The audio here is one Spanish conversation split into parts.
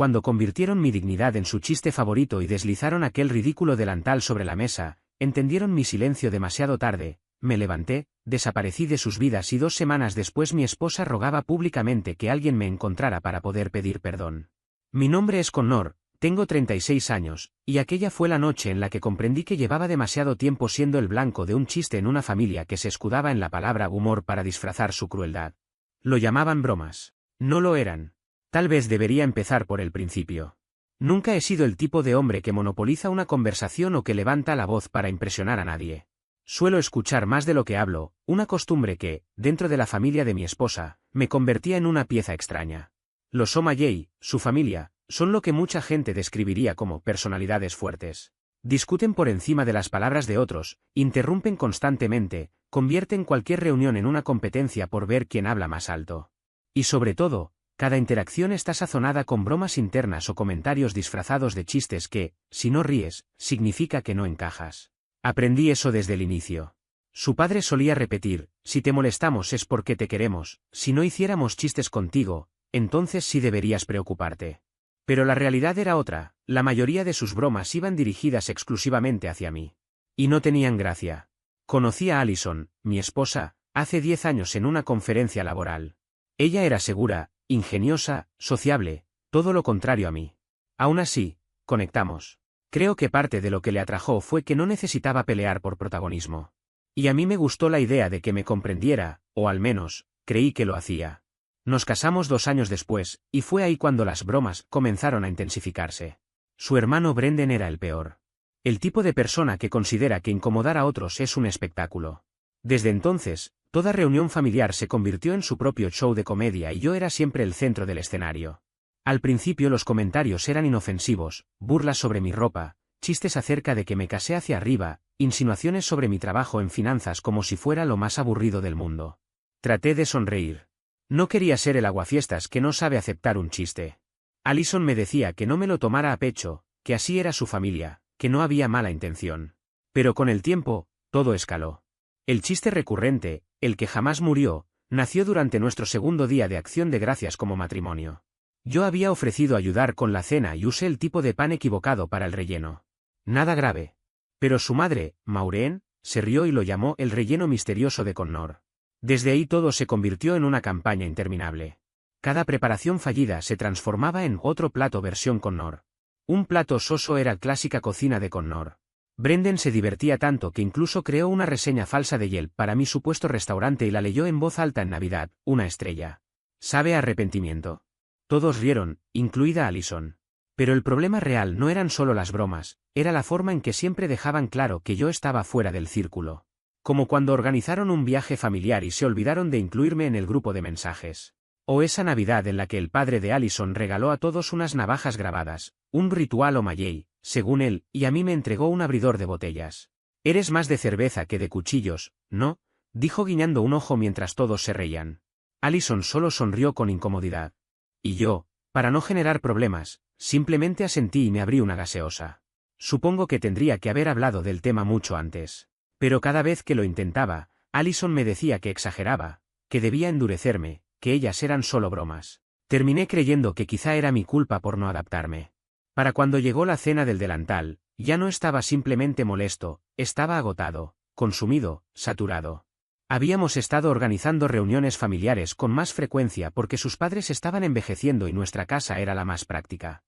Cuando convirtieron mi dignidad en su chiste favorito y deslizaron aquel ridículo delantal sobre la mesa, entendieron mi silencio demasiado tarde, me levanté, desaparecí de sus vidas y 2 semanas después mi esposa rogaba públicamente que alguien me encontrara para poder pedir perdón. Mi nombre es Connor, tengo 36 años, y aquella fue la noche en la que comprendí que llevaba demasiado tiempo siendo el blanco de un chiste en una familia que se escudaba en la palabra humor para disfrazar su crueldad. Lo llamaban bromas. No lo eran. Tal vez debería empezar por el principio. Nunca he sido el tipo de hombre que monopoliza una conversación o que levanta la voz para impresionar a nadie. Suelo escuchar más de lo que hablo, una costumbre que, dentro de la familia de mi esposa, me convertía en una pieza extraña. Los O'Malley, su familia, son lo que mucha gente describiría como personalidades fuertes. Discuten por encima de las palabras de otros, interrumpen constantemente, convierten cualquier reunión en una competencia por ver quién habla más alto. Y sobre todo, cada interacción está sazonada con bromas internas o comentarios disfrazados de chistes que, si no ríes, significa que no encajas. Aprendí eso desde el inicio. Su padre solía repetir, si te molestamos es porque te queremos, si no hiciéramos chistes contigo, entonces sí deberías preocuparte. Pero la realidad era otra, la mayoría de sus bromas iban dirigidas exclusivamente hacia mí. Y no tenían gracia. Conocí a Allison, mi esposa, hace 10 años en una conferencia laboral. Ella era segura, ingeniosa, sociable, todo lo contrario a mí. Aún así, conectamos. Creo que parte de lo que le atrajo fue que no necesitaba pelear por protagonismo. Y a mí me gustó la idea de que me comprendiera, o al menos, creí que lo hacía. Nos casamos 2 años después, y fue ahí cuando las bromas comenzaron a intensificarse. Su hermano Brendan era el peor. El tipo de persona que considera que incomodar a otros es un espectáculo. Desde entonces, toda reunión familiar se convirtió en su propio show de comedia y yo era siempre el centro del escenario. Al principio los comentarios eran inofensivos, burlas sobre mi ropa, chistes acerca de que me casé hacia arriba, insinuaciones sobre mi trabajo en finanzas como si fuera lo más aburrido del mundo. Traté de sonreír. No quería ser el aguafiestas que no sabe aceptar un chiste. Allison me decía que no me lo tomara a pecho, que así era su familia, que no había mala intención. Pero con el tiempo, todo escaló. El chiste recurrente, el que jamás murió, nació durante nuestro segundo día de acción de gracias como matrimonio. Yo había ofrecido ayudar con la cena y usé el tipo de pan equivocado para el relleno. Nada grave. Pero su madre, Maureen, se rió y lo llamó el relleno misterioso de Connor. Desde ahí todo se convirtió en una campaña interminable. Cada preparación fallida se transformaba en otro plato versión Connor. Un plato soso era clásica cocina de Connor. Brendan se divertía tanto que incluso creó una reseña falsa de Yelp para mi supuesto restaurante y la leyó en voz alta en Navidad, 1 estrella. Sabe a arrepentimiento. Todos rieron, incluida Allison. Pero el problema real no eran solo las bromas, era la forma en que siempre dejaban claro que yo estaba fuera del círculo. Como cuando organizaron un viaje familiar y se olvidaron de incluirme en el grupo de mensajes. O esa Navidad en la que el padre de Allison regaló a todos unas navajas grabadas, un ritual O'Malley, según él, y a mí me entregó un abridor de botellas. Eres más de cerveza que de cuchillos, ¿no? Dijo guiñando un ojo mientras todos se reían. Allison solo sonrió con incomodidad. Y yo, para no generar problemas, simplemente asentí y me abrí una gaseosa. Supongo que tendría que haber hablado del tema mucho antes. Pero cada vez que lo intentaba, Allison me decía que exageraba, que debía endurecerme, que ellas eran solo bromas. Terminé creyendo que quizá era mi culpa por no adaptarme. Para cuando llegó la cena del delantal, ya no estaba simplemente molesto, estaba agotado, consumido, saturado. Habíamos estado organizando reuniones familiares con más frecuencia porque sus padres estaban envejeciendo y nuestra casa era la más práctica.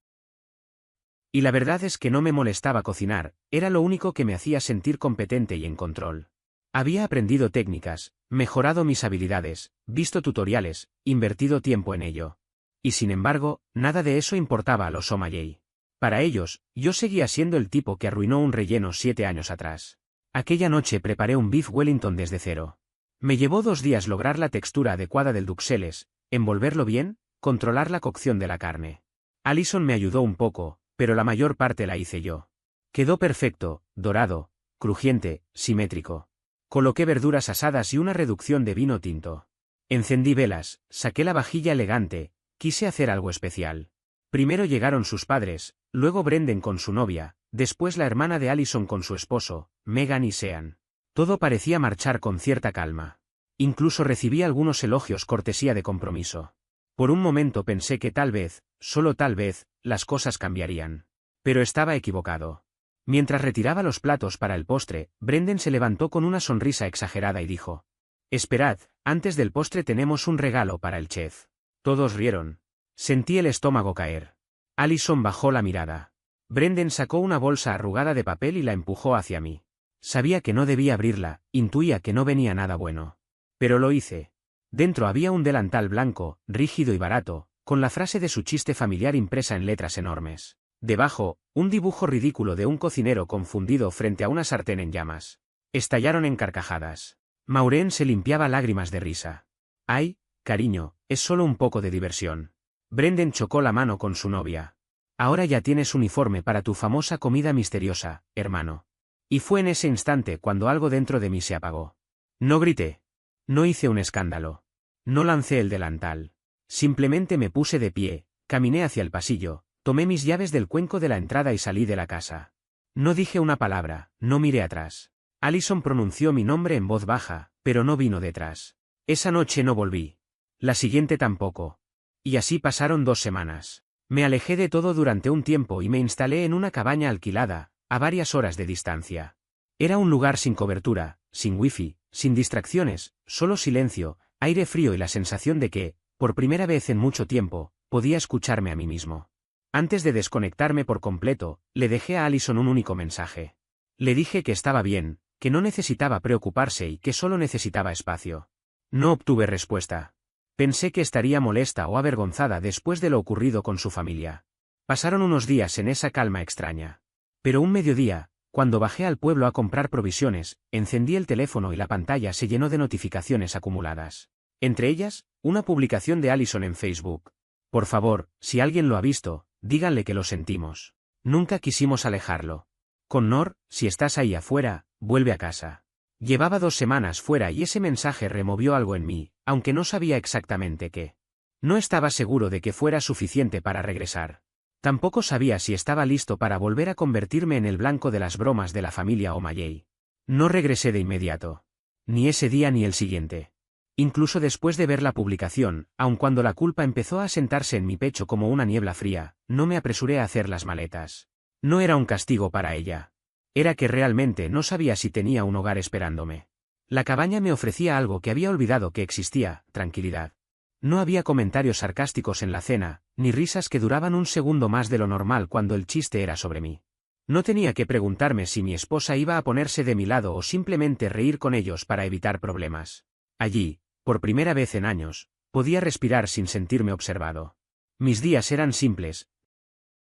Y la verdad es que no me molestaba cocinar, era lo único que me hacía sentir competente y en control. Había aprendido técnicas, mejorado mis habilidades, visto tutoriales, invertido tiempo en ello. Y sin embargo, nada de eso importaba a los O'Malley. Para ellos, yo seguía siendo el tipo que arruinó un relleno 7 años atrás. Aquella noche preparé un beef Wellington desde cero. Me llevó 2 días lograr la textura adecuada del duxelles, envolverlo bien, controlar la cocción de la carne. Allison me ayudó un poco, pero la mayor parte la hice yo. Quedó perfecto, dorado, crujiente, simétrico. Coloqué verduras asadas y una reducción de vino tinto. Encendí velas, saqué la vajilla elegante, quise hacer algo especial. Primero llegaron sus padres, luego Brendan con su novia, después la hermana de Allison con su esposo, Megan y Sean. Todo parecía marchar con cierta calma. Incluso recibí algunos elogios cortesía de compromiso. Por un momento pensé que tal vez, solo tal vez, las cosas cambiarían. Pero estaba equivocado. Mientras retiraba los platos para el postre, Brendan se levantó con una sonrisa exagerada y dijo: «Esperad, antes del postre tenemos un regalo para el chef». Todos rieron. Sentí el estómago caer. Allison bajó la mirada. Brendan sacó una bolsa arrugada de papel y la empujó hacia mí. Sabía que no debía abrirla, intuía que no venía nada bueno. Pero lo hice. Dentro había un delantal blanco, rígido y barato, con la frase de su chiste familiar impresa en letras enormes. Debajo, un dibujo ridículo de un cocinero confundido frente a una sartén en llamas. Estallaron en carcajadas. Maureen se limpiaba lágrimas de risa. «Ay, cariño, es solo un poco de diversión». Brendan chocó la mano con su novia. «Ahora ya tienes uniforme para tu famosa comida misteriosa, hermano». Y fue en ese instante cuando algo dentro de mí se apagó. No grité. No hice un escándalo. No lancé el delantal. Simplemente me puse de pie, caminé hacia el pasillo, tomé mis llaves del cuenco de la entrada y salí de la casa. No dije una palabra, no miré atrás. Allison pronunció mi nombre en voz baja, pero no vino detrás. Esa noche no volví. La siguiente tampoco. Y así pasaron 2 semanas. Me alejé de todo durante un tiempo y me instalé en una cabaña alquilada, a varias horas de distancia. Era un lugar sin cobertura, sin wifi, sin distracciones, solo silencio, aire frío y la sensación de que, por primera vez en mucho tiempo, podía escucharme a mí mismo. Antes de desconectarme por completo, le dejé a Allison un único mensaje. Le dije que estaba bien, que no necesitaba preocuparse y que solo necesitaba espacio. No obtuve respuesta. Pensé que estaría molesta o avergonzada después de lo ocurrido con su familia. Pasaron unos días en esa calma extraña. Pero un mediodía, cuando bajé al pueblo a comprar provisiones, encendí el teléfono y la pantalla se llenó de notificaciones acumuladas. Entre ellas, una publicación de Allison en Facebook. «Por favor, si alguien lo ha visto, díganle que lo sentimos. Nunca quisimos alejarlo. Connor, si estás ahí afuera, vuelve a casa». Llevaba 2 semanas fuera y ese mensaje removió algo en mí, aunque no sabía exactamente qué. No estaba seguro de que fuera suficiente para regresar. Tampoco sabía si estaba listo para volver a convertirme en el blanco de las bromas de la familia O'Malley. No regresé de inmediato. Ni ese día ni el siguiente. Incluso después de ver la publicación, aun cuando la culpa empezó a sentarse en mi pecho como una niebla fría, no me apresuré a hacer las maletas. No era un castigo para ella. Era que realmente no sabía si tenía un hogar esperándome. La cabaña me ofrecía algo que había olvidado que existía: tranquilidad. No había comentarios sarcásticos en la cena, ni risas que duraban un segundo más de lo normal cuando el chiste era sobre mí. No tenía que preguntarme si mi esposa iba a ponerse de mi lado o simplemente reír con ellos para evitar problemas. Allí, por primera vez en años, podía respirar sin sentirme observado. Mis días eran simples.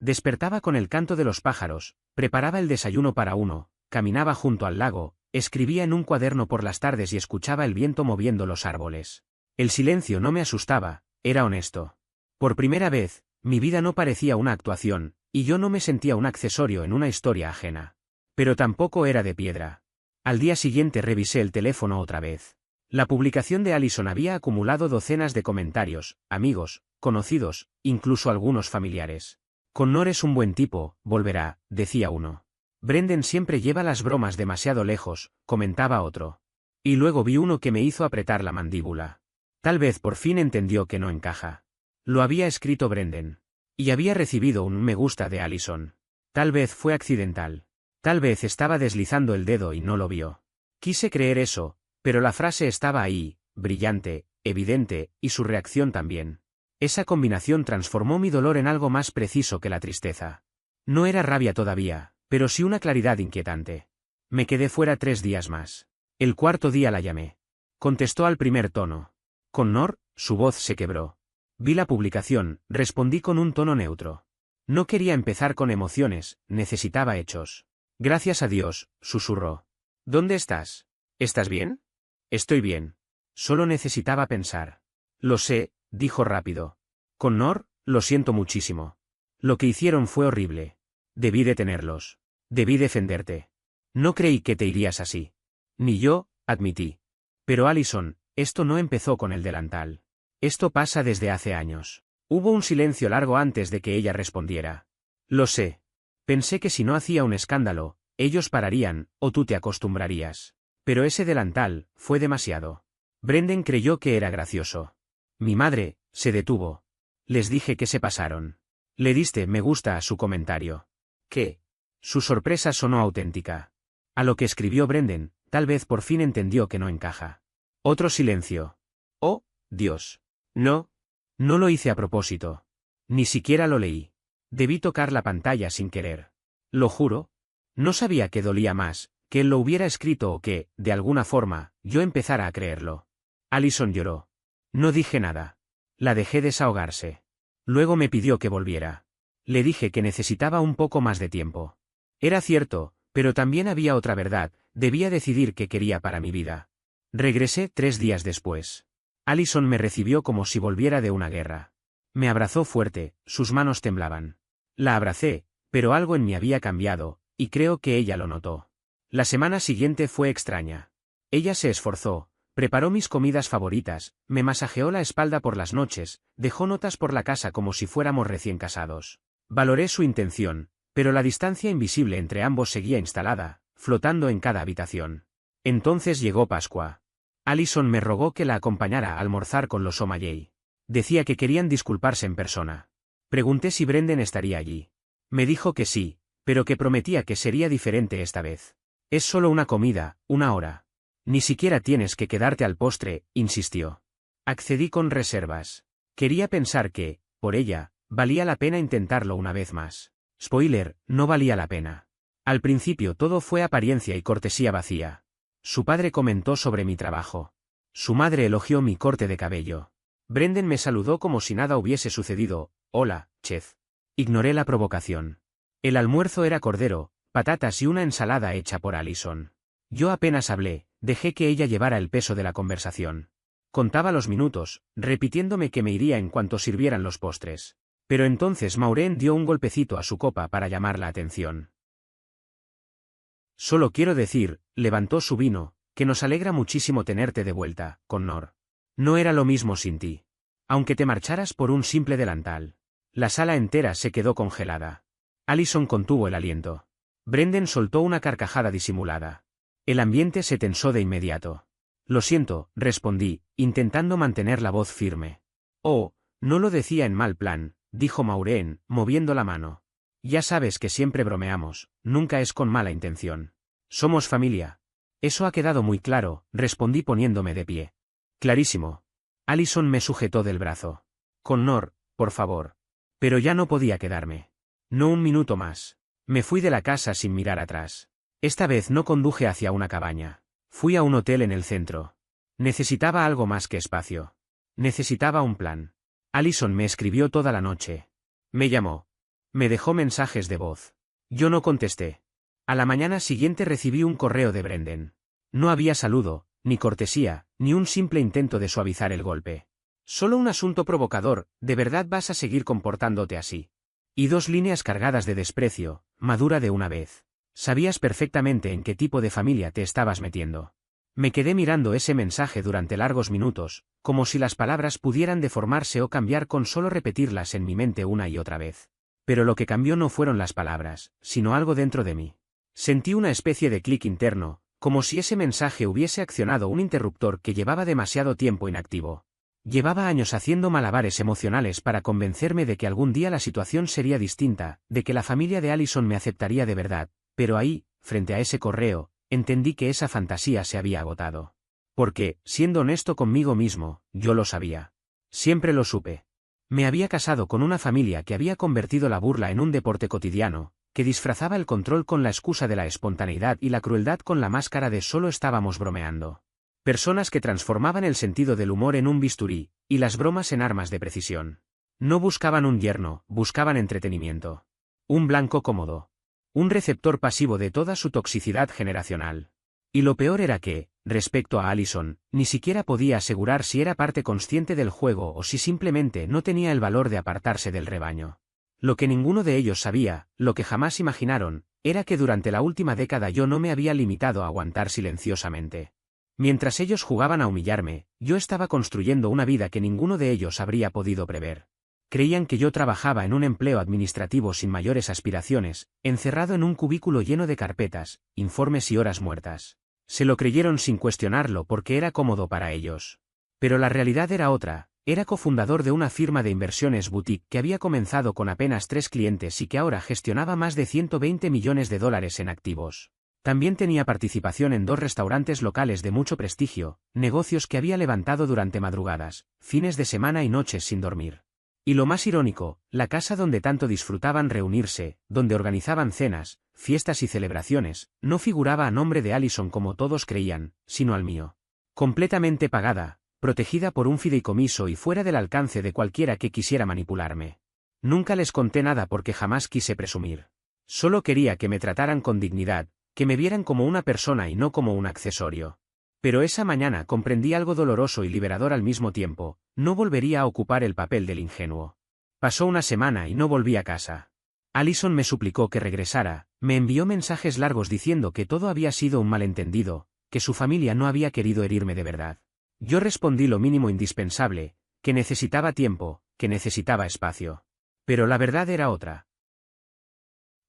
Despertaba con el canto de los pájaros, preparaba el desayuno para uno, caminaba junto al lago, escribía en un cuaderno por las tardes y escuchaba el viento moviendo los árboles. El silencio no me asustaba, era honesto. Por primera vez, mi vida no parecía una actuación, y yo no me sentía un accesorio en una historia ajena. Pero tampoco era de piedra. Al día siguiente revisé el teléfono otra vez. La publicación de Allison había acumulado docenas de comentarios, amigos, conocidos, incluso algunos familiares. «Connor es un buen tipo, volverá», decía uno. «Brendan siempre lleva las bromas demasiado lejos», comentaba otro. Y luego vi uno que me hizo apretar la mandíbula. Tal vez por fin entendió que no encaja. Lo había escrito Brendan. Y había recibido un me gusta de Allison. Tal vez fue accidental. Tal vez estaba deslizando el dedo y no lo vio. Quise creer eso, pero la frase estaba ahí, brillante, evidente, y su reacción también. Esa combinación transformó mi dolor en algo más preciso que la tristeza. No era rabia todavía, pero sí una claridad inquietante. Me quedé fuera 3 días más. El 4.º día la llamé. Contestó al primer tono. «Connor», su voz se quebró. Vi la publicación, respondí con un tono neutro. No quería empezar con emociones, necesitaba hechos. «Gracias a Dios», susurró. «¿Dónde estás? ¿Estás bien?» «Estoy bien. Solo necesitaba pensar». «Lo sé», dijo rápido. «Connor, lo siento muchísimo. Lo que hicieron fue horrible. Debí detenerlos. Debí defenderte. No creí que te irías así». «Ni yo», admití. «Pero Allison, esto no empezó con el delantal. Esto pasa desde hace años». Hubo un silencio largo antes de que ella respondiera. «Lo sé. Pensé que si no hacía un escándalo, ellos pararían, o tú te acostumbrarías. Pero ese delantal fue demasiado». Brendan creyó que era gracioso. «Mi madre», se detuvo. «Les dije que se pasaron». Le diste me gusta a su comentario. ¿Qué? Su sorpresa sonó auténtica. A lo que escribió Brendan, tal vez por fin entendió que no encaja. Otro silencio. Oh, Dios. No. No lo hice a propósito. Ni siquiera lo leí. Debí tocar la pantalla sin querer. Lo juro. No sabía que dolía más, que él lo hubiera escrito o que, de alguna forma, yo empezara a creerlo. Allison lloró. No dije nada. La dejé desahogarse. Luego me pidió que volviera. Le dije que necesitaba un poco más de tiempo. Era cierto, pero también había otra verdad, debía decidir qué quería para mi vida. Regresé 3 días después. Allison me recibió como si volviera de una guerra. Me abrazó fuerte, sus manos temblaban. La abracé, pero algo en mí había cambiado, y creo que ella lo notó. La semana siguiente fue extraña. Ella se esforzó, preparó mis comidas favoritas, me masajeó la espalda por las noches, dejó notas por la casa como si fuéramos recién casados. Valoré su intención, pero la distancia invisible entre ambos seguía instalada, flotando en cada habitación. Entonces llegó Pascua. Allison me rogó que la acompañara a almorzar con los O'Malley. Decía que querían disculparse en persona. Pregunté si Brendan estaría allí. Me dijo que sí, pero que prometía que sería diferente esta vez. Es solo una comida, 1 hora. Ni siquiera tienes que quedarte al postre, insistió. Accedí con reservas. Quería pensar que, por ella, valía la pena intentarlo una vez más. Spoiler, no valía la pena. Al principio todo fue apariencia y cortesía vacía. Su padre comentó sobre mi trabajo. Su madre elogió mi corte de cabello. Brendan me saludó como si nada hubiese sucedido. Hola, chef. Ignoré la provocación. El almuerzo era cordero, patatas y una ensalada hecha por Allison. Yo apenas hablé, dejé que ella llevara el peso de la conversación. Contaba los minutos, repitiéndome que me iría en cuanto sirvieran los postres. Pero entonces Maureen dio un golpecito a su copa para llamar la atención. Solo quiero decir, levantó su vino, que nos alegra muchísimo tenerte de vuelta, Connor. No era lo mismo sin ti. Aunque te marcharas por un simple delantal. La sala entera se quedó congelada. Allison contuvo el aliento. Brendan soltó una carcajada disimulada. El ambiente se tensó de inmediato. Lo siento, respondí, intentando mantener la voz firme. Oh, no lo decía en mal plan, dijo Maureen, moviendo la mano. Ya sabes que siempre bromeamos, nunca es con mala intención. Somos familia. Eso ha quedado muy claro, respondí poniéndome de pie. Clarísimo. Allison me sujetó del brazo. Connor, por favor. Pero ya no podía quedarme. No un minuto más. Me fui de la casa sin mirar atrás. Esta vez no conduje hacia una cabaña. Fui a un hotel en el centro. Necesitaba algo más que espacio. Necesitaba un plan. Allison me escribió toda la noche. Me llamó. Me dejó mensajes de voz. Yo no contesté. A la mañana siguiente recibí un correo de Brendan. No había saludo, ni cortesía, ni un simple intento de suavizar el golpe. Solo un asunto provocador, ¿de verdad vas a seguir comportándote así? Y 2 líneas cargadas de desprecio, madura de una vez. Sabías perfectamente en qué tipo de familia te estabas metiendo. Me quedé mirando ese mensaje durante largos minutos, como si las palabras pudieran deformarse o cambiar con solo repetirlas en mi mente una y otra vez. Pero lo que cambió no fueron las palabras, sino algo dentro de mí. Sentí una especie de clic interno, como si ese mensaje hubiese accionado un interruptor que llevaba demasiado tiempo inactivo. Llevaba años haciendo malabares emocionales para convencerme de que algún día la situación sería distinta, de que la familia de Allison me aceptaría de verdad, pero ahí, frente a ese correo, entendí que esa fantasía se había agotado. Porque, siendo honesto conmigo mismo, yo lo sabía. Siempre lo supe. Me había casado con una familia que había convertido la burla en un deporte cotidiano, que disfrazaba el control con la excusa de la espontaneidad y la crueldad con la máscara de solo estábamos bromeando. Personas que transformaban el sentido del humor en un bisturí, y las bromas en armas de precisión. No buscaban un yerno, buscaban entretenimiento. Un blanco cómodo. Un receptor pasivo de toda su toxicidad generacional. Y lo peor era que, respecto a Allison, ni siquiera podía asegurar si era parte consciente del juego o si simplemente no tenía el valor de apartarse del rebaño. Lo que ninguno de ellos sabía, lo que jamás imaginaron, era que durante la última década yo no me había limitado a aguantar silenciosamente. Mientras ellos jugaban a humillarme, yo estaba construyendo una vida que ninguno de ellos habría podido prever. Creían que yo trabajaba en un empleo administrativo sin mayores aspiraciones, encerrado en un cubículo lleno de carpetas, informes y horas muertas. Se lo creyeron sin cuestionarlo porque era cómodo para ellos. Pero la realidad era otra, Era cofundador de una firma de inversiones boutique que había comenzado con apenas 3 clientes y que ahora gestionaba más de 120 millones de dólares en activos. También tenía participación en 2 restaurantes locales de mucho prestigio, negocios que había levantado durante madrugadas, fines de semana y noches sin dormir. Y lo más irónico, la casa donde tanto disfrutaban reunirse, donde organizaban cenas, fiestas y celebraciones, no figuraba a nombre de Allison como todos creían, sino al mío. Completamente pagada, protegida por un fideicomiso y fuera del alcance de cualquiera que quisiera manipularme. Nunca les conté nada porque jamás quise presumir. Solo quería que me trataran con dignidad, que me vieran como una persona y no como un accesorio. Pero esa mañana comprendí algo doloroso y liberador al mismo tiempo: no volvería a ocupar el papel del ingenuo. Pasó una semana y no volví a casa. Allison me suplicó que regresara, me envió mensajes largos diciendo que todo había sido un malentendido, que su familia no había querido herirme de verdad. Yo respondí lo mínimo indispensable, que necesitaba tiempo, que necesitaba espacio. Pero la verdad era otra.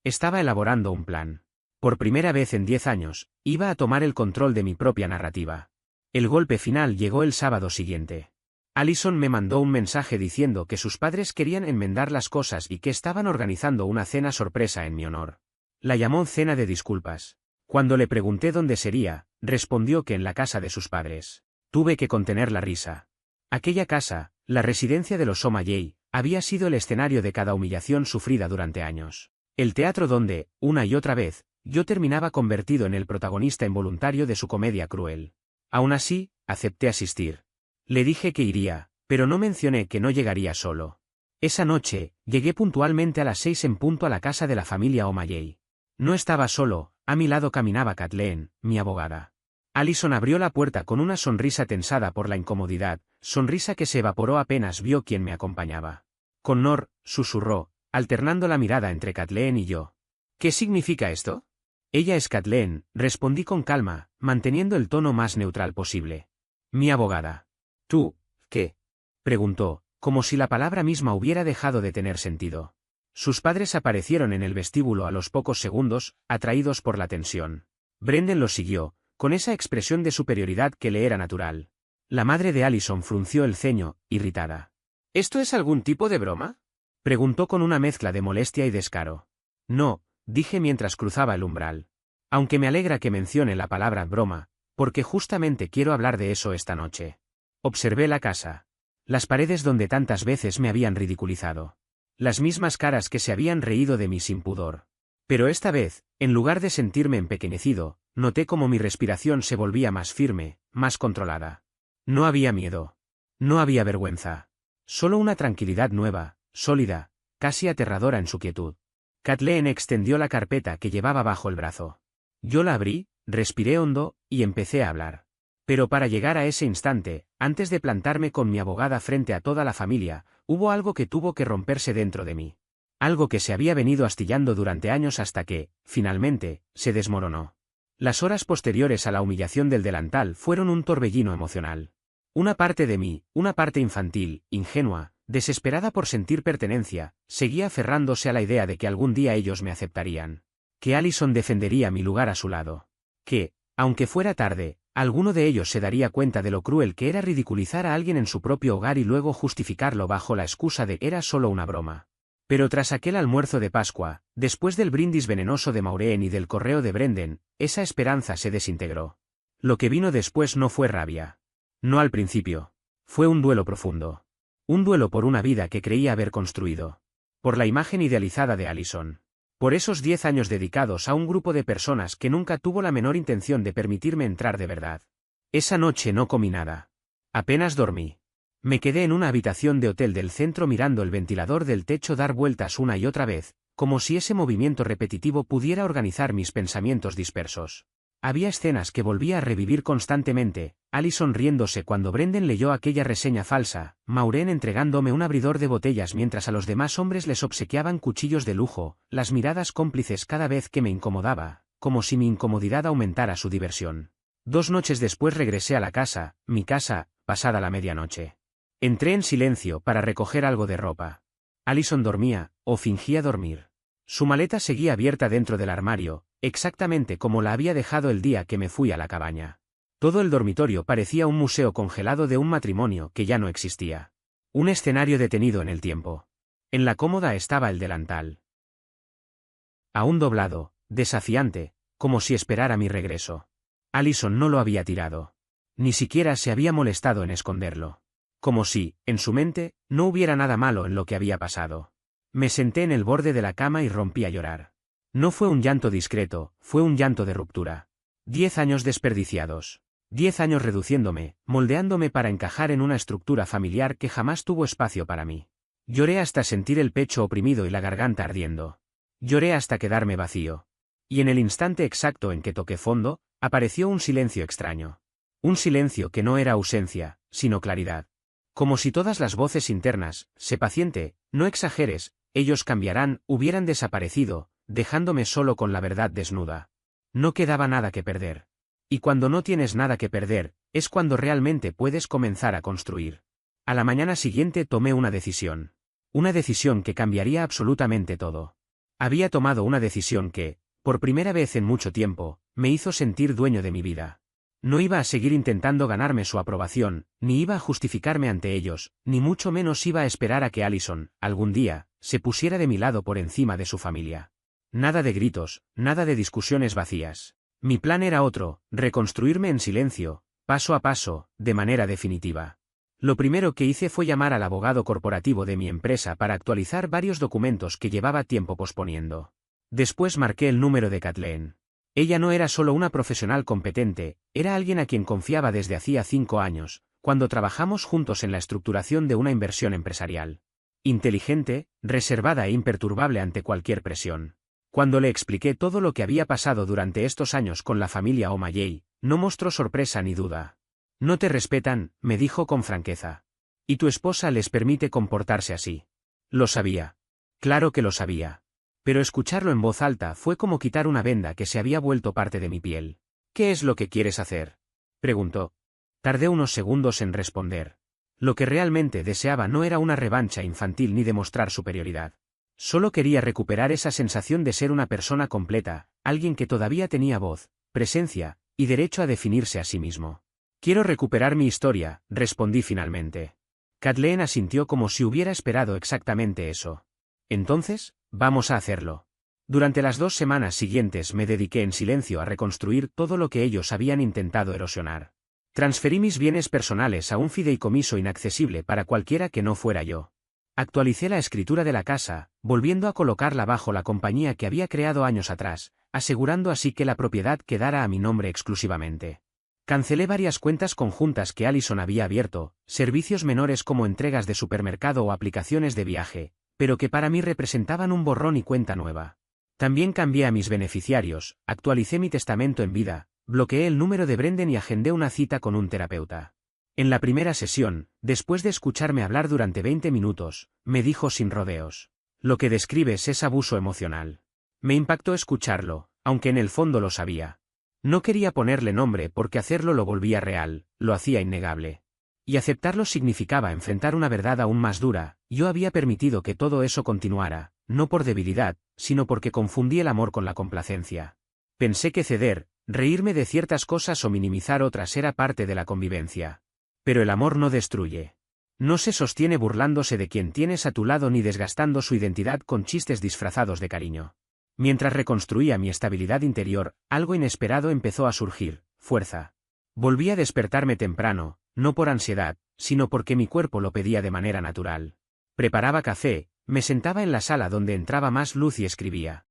Estaba elaborando un plan. Por primera vez en 10 años, iba a tomar el control de mi propia narrativa. El golpe final llegó el sábado siguiente. Allison me mandó un mensaje diciendo que sus padres querían enmendar las cosas y que estaban organizando una cena sorpresa en mi honor. La llamó cena de disculpas. Cuando le pregunté dónde sería, respondió que en la casa de sus padres. Tuve que contener la risa. Aquella casa, la residencia de los O'Malley, había sido el escenario de cada humillación sufrida durante años. El teatro donde, una y otra vez, yo terminaba convertido en el protagonista involuntario de su comedia cruel. Aún así, acepté asistir. Le dije que iría, pero no mencioné que no llegaría solo. Esa noche, llegué puntualmente a las 6 en punto a la casa de la familia O'Malley. No estaba solo, a mi lado caminaba Kathleen, mi abogada. Allison abrió la puerta con una sonrisa tensada por la incomodidad, sonrisa que se evaporó apenas vio quién me acompañaba. Connor, susurró, alternando la mirada entre Kathleen y yo. ¿Qué significa esto? Ella es Kathleen, respondí con calma, manteniendo el tono más neutral posible. Mi abogada. ¿Tú, qué? Preguntó, como si la palabra misma hubiera dejado de tener sentido. Sus padres aparecieron en el vestíbulo a los pocos segundos, atraídos por la tensión. Brendan los siguió, con esa expresión de superioridad que le era natural. La madre de Allison frunció el ceño, irritada. ¿Esto es algún tipo de broma? Preguntó con una mezcla de molestia y descaro. No, dije mientras cruzaba el umbral. Aunque me alegra que mencione la palabra broma, porque justamente quiero hablar de eso esta noche. Observé la casa. Las paredes donde tantas veces me habían ridiculizado. Las mismas caras que se habían reído de mí sin pudor. Pero esta vez, en lugar de sentirme empequeñecido, noté como mi respiración se volvía más firme, más controlada. No había miedo. No había vergüenza. Solo una tranquilidad nueva, sólida, casi aterradora en su quietud. Kathleen extendió la carpeta que llevaba bajo el brazo. Yo la abrí, respiré hondo, y empecé a hablar. Pero para llegar a ese instante, antes de plantarme con mi abogada frente a toda la familia, hubo algo que tuvo que romperse dentro de mí. Algo que se había venido astillando durante años hasta que, finalmente, se desmoronó. Las horas posteriores a la humillación del delantal fueron un torbellino emocional. Una parte de mí, una parte infantil, ingenua, desesperada por sentir pertenencia, seguía aferrándose a la idea de que algún día ellos me aceptarían. Que Allison defendería mi lugar a su lado. Que, aunque fuera tarde, alguno de ellos se daría cuenta de lo cruel que era ridiculizar a alguien en su propio hogar y luego justificarlo bajo la excusa de era solo una broma. Pero tras aquel almuerzo de Pascua, después del brindis venenoso de Maureen y del correo de Brendan, esa esperanza se desintegró. Lo que vino después no fue rabia. No al principio. Fue un duelo profundo. Un duelo por una vida que creía haber construido. Por la imagen idealizada de Allison. Por esos 10 años dedicados a un grupo de personas que nunca tuvo la menor intención de permitirme entrar de verdad. Esa noche no comí nada. Apenas dormí. Me quedé en una habitación de hotel del centro mirando el ventilador del techo dar vueltas una y otra vez, como si ese movimiento repetitivo pudiera organizar mis pensamientos dispersos. Había escenas que volvía a revivir constantemente, Allison riéndose cuando Brendan leyó aquella reseña falsa, Maureen entregándome un abridor de botellas mientras a los demás hombres les obsequiaban cuchillos de lujo, las miradas cómplices cada vez que me incomodaba, como si mi incomodidad aumentara su diversión. 2 noches después regresé a la casa, mi casa, pasada la medianoche. Entré en silencio para recoger algo de ropa. Allison dormía, o fingía dormir. Su maleta seguía abierta dentro del armario, exactamente como la había dejado el día que me fui a la cabaña. Todo el dormitorio parecía un museo congelado de un matrimonio que ya no existía. Un escenario detenido en el tiempo. En la cómoda estaba el delantal. Aún doblado, desafiante, como si esperara mi regreso. Allison no lo había tirado. Ni siquiera se había molestado en esconderlo. Como si, en su mente, no hubiera nada malo en lo que había pasado. Me senté en el borde de la cama y rompí a llorar. No fue un llanto discreto, fue un llanto de ruptura. 10 años desperdiciados. 10 años reduciéndome, moldeándome para encajar en una estructura familiar que jamás tuvo espacio para mí. Lloré hasta sentir el pecho oprimido y la garganta ardiendo. Lloré hasta quedarme vacío. Y en el instante exacto en que toqué fondo, apareció un silencio extraño. Un silencio que no era ausencia, sino claridad. Como si todas las voces internas, sé paciente, no exageres, ellos cambiarán, hubieran desaparecido, dejándome solo con la verdad desnuda. No quedaba nada que perder. Y cuando no tienes nada que perder, es cuando realmente puedes comenzar a construir. A la mañana siguiente tomé una decisión. Una decisión que cambiaría absolutamente todo. Había tomado una decisión que, por primera vez en mucho tiempo, me hizo sentir dueño de mi vida. No iba a seguir intentando ganarme su aprobación, ni iba a justificarme ante ellos, ni mucho menos iba a esperar a que Allison, algún día, se pusiera de mi lado por encima de su familia. Nada de gritos, nada de discusiones vacías. Mi plan era otro, reconstruirme en silencio, paso a paso, de manera definitiva. Lo primero que hice fue llamar al abogado corporativo de mi empresa para actualizar varios documentos que llevaba tiempo posponiendo. Después marqué el número de Kathleen. Ella no era solo una profesional competente, era alguien a quien confiaba desde hacía 5 años, cuando trabajamos juntos en la estructuración de una inversión empresarial. Inteligente, reservada e imperturbable ante cualquier presión. Cuando le expliqué todo lo que había pasado durante estos años con la familia O'Malley, no mostró sorpresa ni duda. No te respetan, me dijo con franqueza. Y tu esposa les permite comportarse así. Lo sabía. Claro que lo sabía. Pero escucharlo en voz alta fue como quitar una venda que se había vuelto parte de mi piel. ¿Qué es lo que quieres hacer?, preguntó. Tardé unos segundos en responder. Lo que realmente deseaba no era una revancha infantil ni demostrar superioridad. Solo quería recuperar esa sensación de ser una persona completa, alguien que todavía tenía voz, presencia, y derecho a definirse a sí mismo. Quiero recuperar mi historia, respondí finalmente. Kathleen asintió como si hubiera esperado exactamente eso. Entonces, vamos a hacerlo. Durante las 2 semanas siguientes me dediqué en silencio a reconstruir todo lo que ellos habían intentado erosionar. Transferí mis bienes personales a un fideicomiso inaccesible para cualquiera que no fuera yo. Actualicé la escritura de la casa, volviendo a colocarla bajo la compañía que había creado años atrás, asegurando así que la propiedad quedara a mi nombre exclusivamente. Cancelé varias cuentas conjuntas que Allison había abierto, servicios menores como entregas de supermercado o aplicaciones de viaje, pero que para mí representaban un borrón y cuenta nueva. También cambié a mis beneficiarios, actualicé mi testamento en vida, bloqueé el número de Brendan y agendé una cita con un terapeuta. En la primera sesión, después de escucharme hablar durante 20 minutos, me dijo sin rodeos: lo que describes es abuso emocional. Me impactó escucharlo, aunque en el fondo lo sabía. No quería ponerle nombre porque hacerlo lo volvía real, lo hacía innegable. Y aceptarlo significaba enfrentar una verdad aún más dura. Yo había permitido que todo eso continuara, no por debilidad, sino porque confundí el amor con la complacencia. Pensé que ceder, reírme de ciertas cosas o minimizar otras era parte de la convivencia. Pero el amor no destruye. No se sostiene burlándose de quien tienes a tu lado ni desgastando su identidad con chistes disfrazados de cariño. Mientras reconstruía mi estabilidad interior, algo inesperado empezó a surgir: fuerza. Volví a despertarme temprano, no por ansiedad, sino porque mi cuerpo lo pedía de manera natural. Preparaba café, me sentaba en la sala donde entraba más luz y escribía.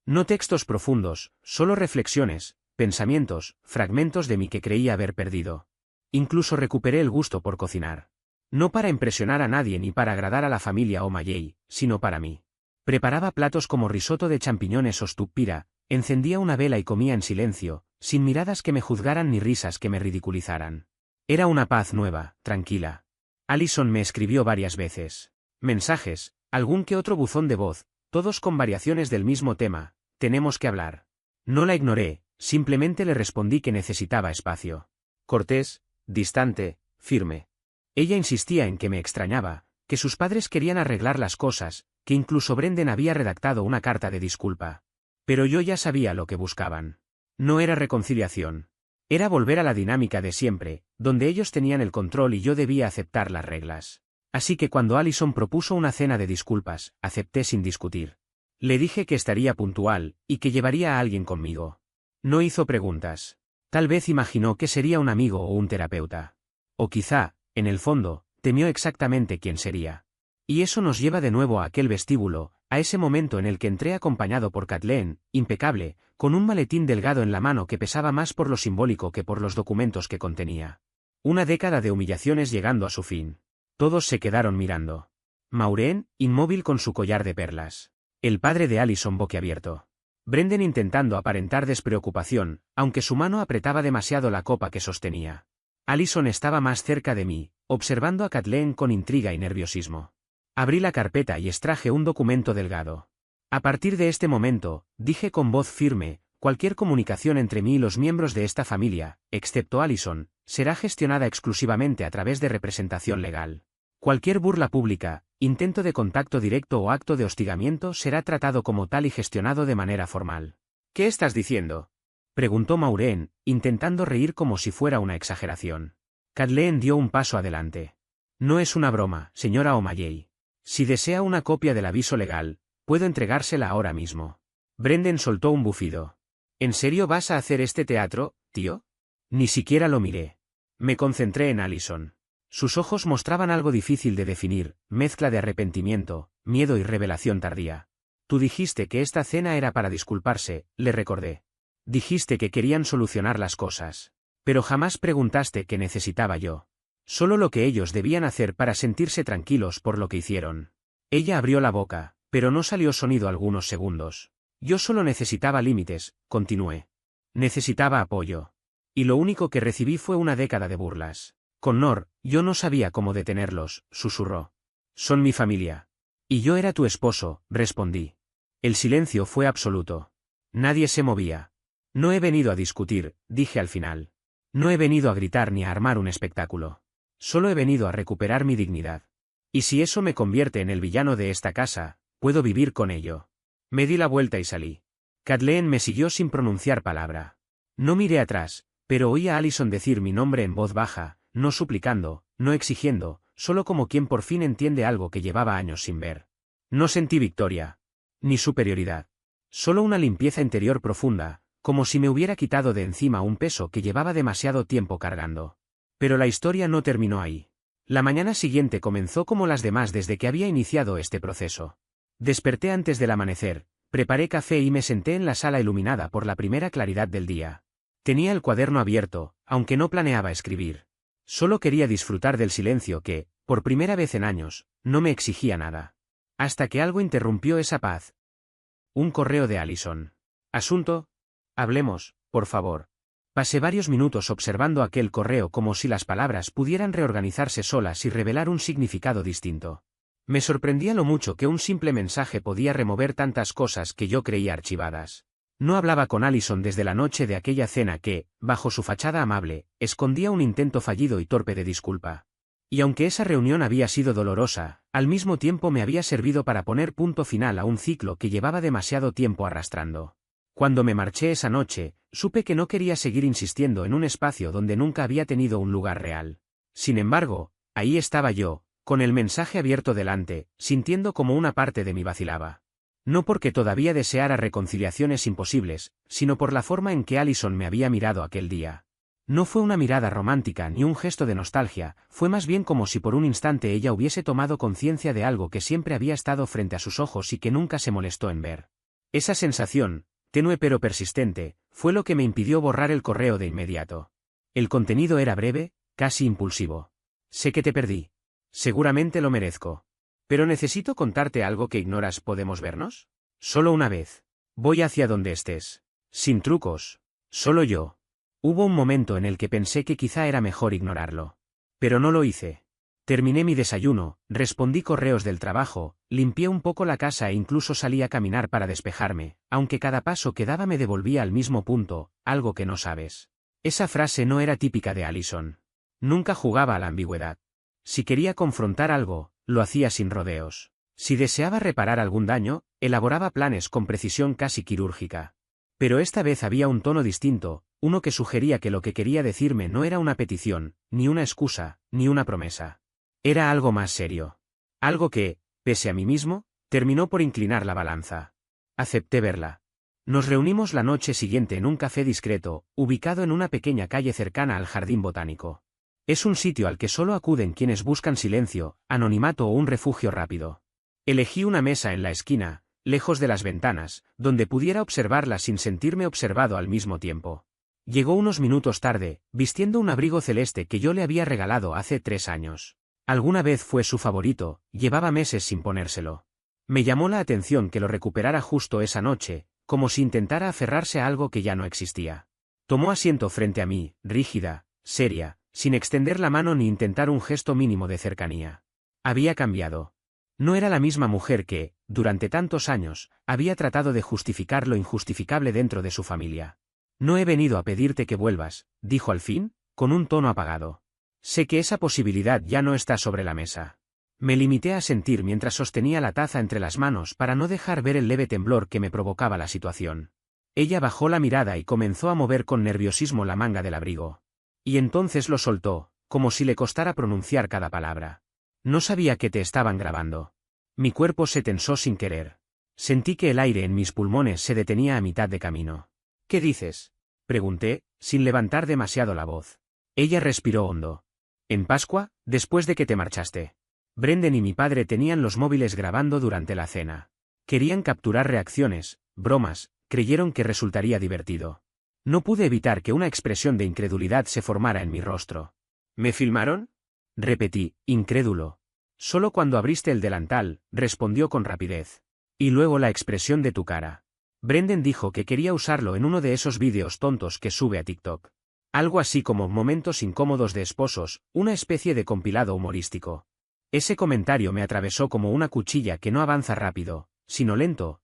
No textos profundos, solo reflexiones, pensamientos, fragmentos de mí que creía haber perdido. Incluso recuperé el gusto por cocinar. No para impresionar a nadie ni para agradar a la familia O'Malley, sino para mí. Preparaba platos como risotto de champiñones o stupira, encendía una vela y comía en silencio, sin miradas que me juzgaran ni risas que me ridiculizaran. Era una paz nueva, tranquila. Allison me escribió varias veces. Mensajes, algún que otro buzón de voz, todos con variaciones del mismo tema: tenemos que hablar. No la ignoré, simplemente le respondí que necesitaba espacio. Cortés, distante, firme. Ella insistía en que me extrañaba, que sus padres querían arreglar las cosas, que incluso Brendan había redactado una carta de disculpa. Pero yo ya sabía lo que buscaban. No era reconciliación. Era volver a la dinámica de siempre, donde ellos tenían el control y yo debía aceptar las reglas. Así que cuando Allison propuso una cena de disculpas, acepté sin discutir. Le dije que estaría puntual, y que llevaría a alguien conmigo. No hizo preguntas. Tal vez imaginó que sería un amigo o un terapeuta. O quizá, en el fondo, temió exactamente quién sería. Y eso nos lleva de nuevo a aquel vestíbulo, a ese momento en el que entré acompañado por Kathleen, impecable, con un maletín delgado en la mano que pesaba más por lo simbólico que por los documentos que contenía. Una década de humillaciones llegando a su fin. Todos se quedaron mirando. Maureen, inmóvil con su collar de perlas. El padre de Allison boquiabierto. Brendan intentando aparentar despreocupación, aunque su mano apretaba demasiado la copa que sostenía. Allison estaba más cerca de mí, observando a Kathleen con intriga y nerviosismo. Abrí la carpeta y extraje un documento delgado. A partir de este momento, dije con voz firme, cualquier comunicación entre mí y los miembros de esta familia, excepto Allison, será gestionada exclusivamente a través de representación legal. Cualquier burla pública, intento de contacto directo o acto de hostigamiento será tratado como tal y gestionado de manera formal. ¿Qué estás diciendo?, preguntó Maureen, intentando reír como si fuera una exageración. Kathleen dio un paso adelante. No es una broma, señora O'Malley. Si desea una copia del aviso legal, puedo entregársela ahora mismo. Brendan soltó un bufido. ¿En serio vas a hacer este teatro, tío? Ni siquiera lo miré. Me concentré en Allison. Sus ojos mostraban algo difícil de definir, mezcla de arrepentimiento, miedo y revelación tardía. Tú dijiste que esta cena era para disculparse, le recordé. Dijiste que querían solucionar las cosas. Pero jamás preguntaste qué necesitaba yo. Solo lo que ellos debían hacer para sentirse tranquilos por lo que hicieron. Ella abrió la boca, pero no salió sonido algunos segundos. Yo solo necesitaba límites, continué. Necesitaba apoyo. Y lo único que recibí fue una década de burlas. Connor, yo no sabía cómo detenerlos, susurró. Son mi familia. Y yo era tu esposo, respondí. El silencio fue absoluto. Nadie se movía. No he venido a discutir, dije al final. No he venido a gritar ni a armar un espectáculo. Solo he venido a recuperar mi dignidad. Y si eso me convierte en el villano de esta casa, puedo vivir con ello. Me di la vuelta y salí. Kathleen me siguió sin pronunciar palabra. No miré atrás, pero oí a Allison decir mi nombre en voz baja, no suplicando, no exigiendo, solo como quien por fin entiende algo que llevaba años sin ver. No sentí victoria. Ni superioridad. Solo una limpieza interior profunda, como si me hubiera quitado de encima un peso que llevaba demasiado tiempo cargando. Pero la historia no terminó ahí. La mañana siguiente comenzó como las demás desde que había iniciado este proceso. Desperté antes del amanecer, preparé café y me senté en la sala iluminada por la primera claridad del día. Tenía el cuaderno abierto, aunque no planeaba escribir. Solo quería disfrutar del silencio que, por primera vez en años, no me exigía nada. Hasta que algo interrumpió esa paz. Un correo de Allison. Asunto. Hablemos, por favor. Pasé varios minutos observando aquel correo como si las palabras pudieran reorganizarse solas y revelar un significado distinto. Me sorprendía lo mucho que un simple mensaje podía remover tantas cosas que yo creía archivadas. No hablaba con Allison desde la noche de aquella cena que, bajo su fachada amable, escondía un intento fallido y torpe de disculpa. Y aunque esa reunión había sido dolorosa, al mismo tiempo me había servido para poner punto final a un ciclo que llevaba demasiado tiempo arrastrando. Cuando me marché esa noche, supe que no quería seguir insistiendo en un espacio donde nunca había tenido un lugar real. Sin embargo, ahí estaba yo, con el mensaje abierto delante, sintiendo como una parte de mí vacilaba. No porque todavía deseara reconciliaciones imposibles, sino por la forma en que Allison me había mirado aquel día. No fue una mirada romántica ni un gesto de nostalgia, fue más bien como si por un instante ella hubiese tomado conciencia de algo que siempre había estado frente a sus ojos y que nunca se molestó en ver. Esa sensación, tenue pero persistente, fue lo que me impidió borrar el correo de inmediato. El contenido era breve, casi impulsivo. Sé que te perdí. Seguramente lo merezco. Pero necesito contarte algo que ignoras. ¿Podemos vernos? Solo una vez. Voy hacia donde estés. Sin trucos. Solo yo. Hubo un momento en el que pensé que quizá era mejor ignorarlo. Pero no lo hice. Terminé mi desayuno, respondí correos del trabajo, limpié un poco la casa e incluso salí a caminar para despejarme, aunque cada paso que daba me devolvía al mismo punto, algo que no sabes. Esa frase no era típica de Allison. Nunca jugaba a la ambigüedad. Si quería confrontar algo, lo hacía sin rodeos. Si deseaba reparar algún daño, elaboraba planes con precisión casi quirúrgica. Pero esta vez había un tono distinto, uno que sugería que lo que quería decirme no era una petición, ni una excusa, ni una promesa. Era algo más serio. Algo que, pese a mí mismo, terminó por inclinar la balanza. Acepté verla. Nos reunimos la noche siguiente en un café discreto, ubicado en una pequeña calle cercana al jardín botánico. Es un sitio al que solo acuden quienes buscan silencio, anonimato o un refugio rápido. Elegí una mesa en la esquina, lejos de las ventanas, donde pudiera observarla sin sentirme observado al mismo tiempo. Llegó unos minutos tarde, vistiendo un abrigo celeste que yo le había regalado hace 3 años. Alguna vez fue su favorito, llevaba meses sin ponérselo. Me llamó la atención que lo recuperara justo esa noche, como si intentara aferrarse a algo que ya no existía. Tomó asiento frente a mí, rígida, seria, sin extender la mano ni intentar un gesto mínimo de cercanía. Había cambiado. No era la misma mujer que, durante tantos años, había tratado de justificar lo injustificable dentro de su familia. No he venido a pedirte que vuelvas, dijo al fin, con un tono apagado. Sé que esa posibilidad ya no está sobre la mesa. Me limité a sentir mientras sostenía la taza entre las manos para no dejar ver el leve temblor que me provocaba la situación. Ella bajó la mirada y comenzó a mover con nerviosismo la manga del abrigo. Y entonces lo soltó, como si le costara pronunciar cada palabra. No sabía que te estaban grabando. Mi cuerpo se tensó sin querer. Sentí que el aire en mis pulmones se detenía a mitad de camino. ¿Qué dices?, pregunté, sin levantar demasiado la voz. Ella respiró hondo. En Pascua, después de que te marchaste. Brendan y mi padre tenían los móviles grabando durante la cena. Querían capturar reacciones, bromas, creyeron que resultaría divertido. No pude evitar que una expresión de incredulidad se formara en mi rostro. ¿Me filmaron?, repetí, incrédulo. Solo cuando abriste el delantal, respondió con rapidez. Y luego la expresión de tu cara. Brendan dijo que quería usarlo en uno de esos vídeos tontos que sube a TikTok. Algo así como momentos incómodos de esposos, una especie de compilado humorístico. Ese comentario me atravesó como una cuchilla que no avanza rápido, sino lento,